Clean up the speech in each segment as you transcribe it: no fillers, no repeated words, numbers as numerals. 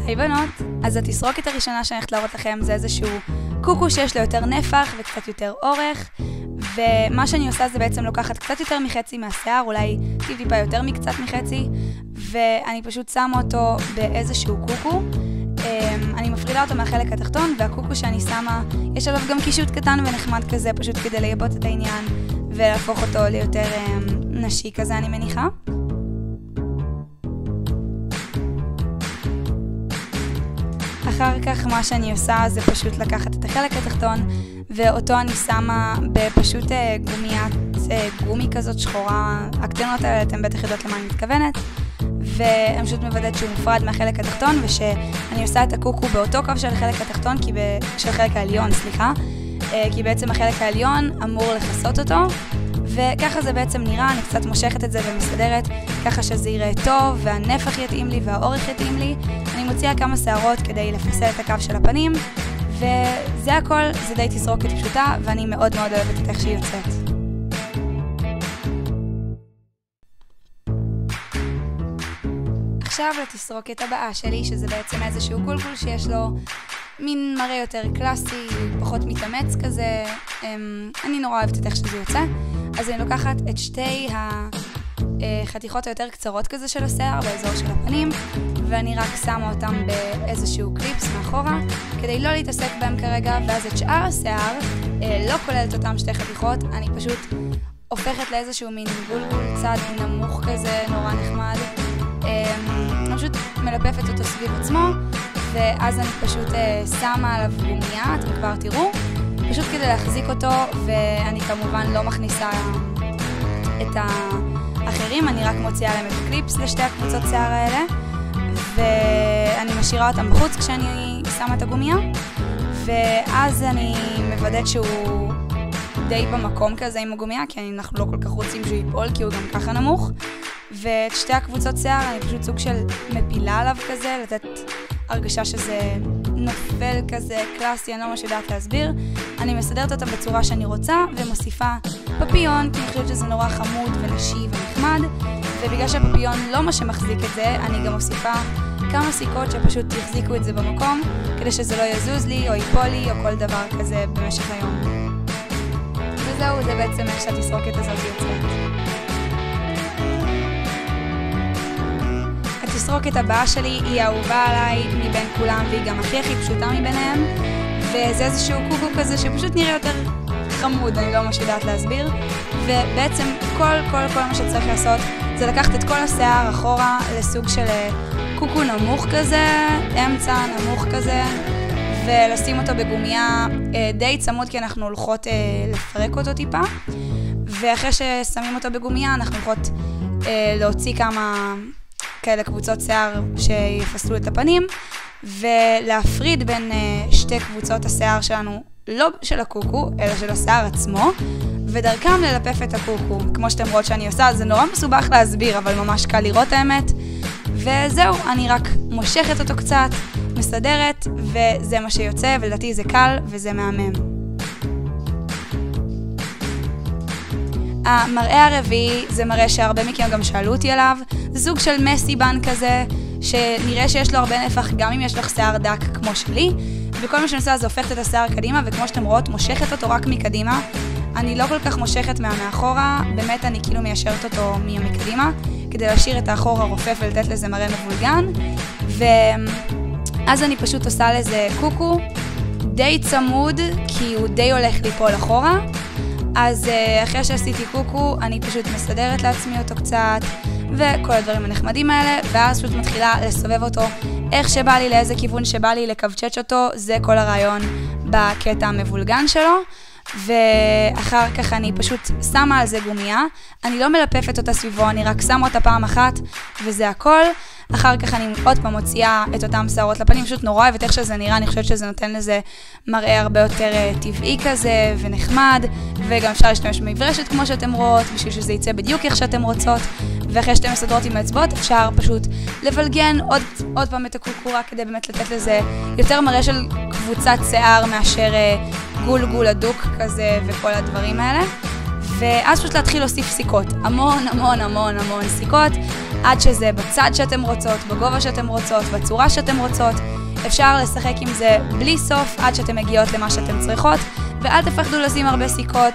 היי בנות, אז התסרוקת הראשונה שאני הולכת להראות לכם זה איזשהו קוקו שיש לו יותר נפח וקצת יותר אורך, ומה שאני עושה זה בעצם לוקחת קצת יותר מחצי מהשיער, אולי טיפה יותר מקצת מחצי, ואני פשוט שמה אותו באיזשהו קוקו. אני מפרידה אותו מהחלק התחתון, והקוקו שאני שמה יש עליו גם קישוט קטן ונחמד כזה, פשוט כדי לייפות את העניין ולהפוך אותו ליותר נשי כזה, אני מניחה. אחר כך מה שאני עושה זה פשוט לקחת את החלק התחתון ואותו אני שמה בפשוט גומי כזאת שחורה. הקטנות האלה אתם בטח יודעות למה אני מתכוונת, ואני פשוט מוודאת שהוא מופרד מהחלק התחתון, ושאני עושה את הקוקו באותו קו של החלק התחתון, של החלק העליון, כי בעצם החלק העליון אמור לחסות אותו, וככה זה בעצם נראה. אני קצת מושכת את זה ומסדרת ככה שזה יראה טוב והנפח יתאים לי והאורך יתאים לי. אני מוציאה כמה שערות כדי לפסל את הקו של הפנים, וזה הכל. זה די תסרוקת פשוטה ואני מאוד מאוד אוהבת את איך שהיא יוצאת. עכשיו לתסרוקת הבאה שלי, שזה בעצם איזשהו גולגול שיש לו מין מראה יותר קלאסי, פחות מתאמץ כזה. אני נורא אוהבת את איך שזה יוצא. אז אני לוקחת את שתי החתיכות היותר קצרות כזה של השיער באזור של הפנים, ואני רק שמה אותם באיזשהו קליפס מאחורה, כדי לא להתעסק בהם כרגע, ואז את שאר השיער, לא כוללת אותם שתי חתיכות, אני פשוט הופכת לאיזשהו מין גולגול צד נמוך כזה, נורא נחמד. אני פשוט מלפפת אותו סביב עצמו, ואז אני פשוט שמה עליו גומיה, אתם כבר תראו, פשוט כדי להחזיק אותו, ואני כמובן לא מכניסה את האחרים, אני רק מוציאה להם את הקליפס לשתי הקבוצות שיער האלה, ואני משאירה אותם בחוץ כשאני שמה את הגומיה, ואז אני מוודאת שהוא די במקום כזה עם הגומיה, כי אנחנו לא כל כך רוצים שהוא ייפול, כי הוא גם ככה נמוך, ואת שתי הקבוצות שיער אני פשוט סוג של מפילה עליו כזה, לתת הרגשה שזה נופל כזה קלאסי, אני לא ממש יודעת להסביר. אני מסדרת אותה בצורה שאני רוצה ומוסיפה פפיון, כי אני חושבת שזה נורא חמוד ונשי ונחמד, ובגלל שהפפיון לא מה שמחזיק את זה, אני גם מוסיפה כמה סיכות שפשוט יחזיקו את זה במקום, כדי שזה לא יזוז לי או ייפול לי או כל דבר כזה במשך היום. וזהו, זה בעצם איך שהתסרוקת הזאת יוצאת. התסרוקת הבאה שלי היא האהובה עליי מבין כולם, והיא גם הכי פשוטה מביניהם, וזה איזשהו קוקו כזה שפשוט נראה יותר חמוד, אני לא ממש יודעת להסביר, ובעצם כל מה שצריך לעשות זה לקחת את כל השיער אחורה לסוג של קוקו נמוך כזה, אמצע נמוך כזה, ולשים אותו בגומיה די צמוד, כי אנחנו הולכות לפרק אותו טיפה, ואחרי ששמים אותו בגומיה אנחנו הולכות להוציא כמה כאלה קבוצות שיער שיפסלו את הפנים, ולהפריד בין שתי קבוצות השיער שלנו, לא של הקוקו, אלא של השיער עצמו, ודרכם ללפף את הקוקו. כמו שאתם רואות שאני עושה, זה נורא מסובך להסביר, אבל ממש קל לראות האמת. וזהו, אני רק מושכת אותו קצת, מסדרת, וזה מה שיוצא, ולדעתי זה קל וזה מהמם. המראה הרביעי זה מראה שהרבה מכם גם שאלו אותי עליו. זה סוג של מסי בן כזה, שנראה שיש לו הרבה נפח גם אם יש לך שיער דק כמו שלי, וכל מה שאני עושה זה הופכת את השיער קדימה, וכמו שאתם רואות מושכת אותו רק מקדימה. אני לא כל כך מושכת מאחורה, באמת אני כאילו מיישרת אותו מקדימה, כדי להשאיר את האחור הרופף ולתת לזה מראה מבולגן. ואז אני פשוט עושה לזה קוקו די צמוד, כי הוא די הולך ליפול אחורה. אז אחרי שעשיתי קוקו, אני פשוט מסדרת לעצמי אותו קצת, וכל הדברים הנחמדים האלה, ואז פשוט מתחילה לסובב אותו איך שבא לי, לאיזה כיוון שבא לי, לקבצ'ץ' אותו, זה כל הרעיון בקטע המבולגן שלו. ואחר כך אני פשוט שמה על זה גומיה, אני לא מלפפת אותה סביבו, אני רק שמה אותה פעם אחת, וזה הכל. אחר כך אני עוד פעם מוציאה את אותם שערות לפנים, פשוט נורא אוהבת איך שזה נראה, אני חושבת שזה נותן לזה מראה הרבה יותר טבעי כזה ונחמד, וגם אפשר להשתמש במברשת כמו שאתם רואות, בשביל שזה יצא בדיוק איך שאתם רוצות, ואחרי שאתם מסדרות עם האצבעות אפשר פשוט לבלגן עוד פעם את הקוקורה, כדי באמת לתת לזה יותר מראה של קבוצת שיער מאשר גולגול הדוק כזה וכל הדברים האלה. ואז פשוט להתחיל להוסיף סיכות, המון סיכות. עד שזה בצד שאתם רוצות, בגובה שאתם רוצות, בצורה שאתם רוצות. אפשר לשחק עם זה בלי סוף עד שאתם מגיעות למה שאתם צריכות, ואל תפחדו לשים הרבה סיכות.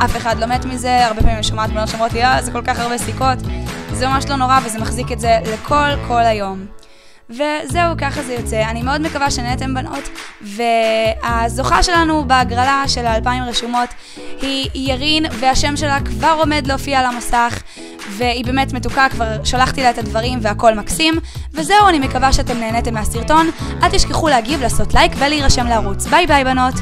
אף אחד לא מת מזה, הרבה פעמים שומעת בנות שאומרות לי, זה כל כך הרבה סיכות. זה ממש לא נורא וזה מחזיק את זה כל היום. וזהו, ככה זה יוצא. אני מאוד מקווה שנהנתם בנות, והזוכה שלנו בהגרלה של 2,000 רשומות היא ירין, והשם שלה כבר עומד להופיע על המסך, והיא באמת מתוקה, כבר שלחתי לה את הדברים והכל מקסים. וזהו, אני מקווה שאתם נהנתם מהסרטון. אל תשכחו להגיב, לעשות לייק ולהירשם לערוץ. ביי ביי בנות.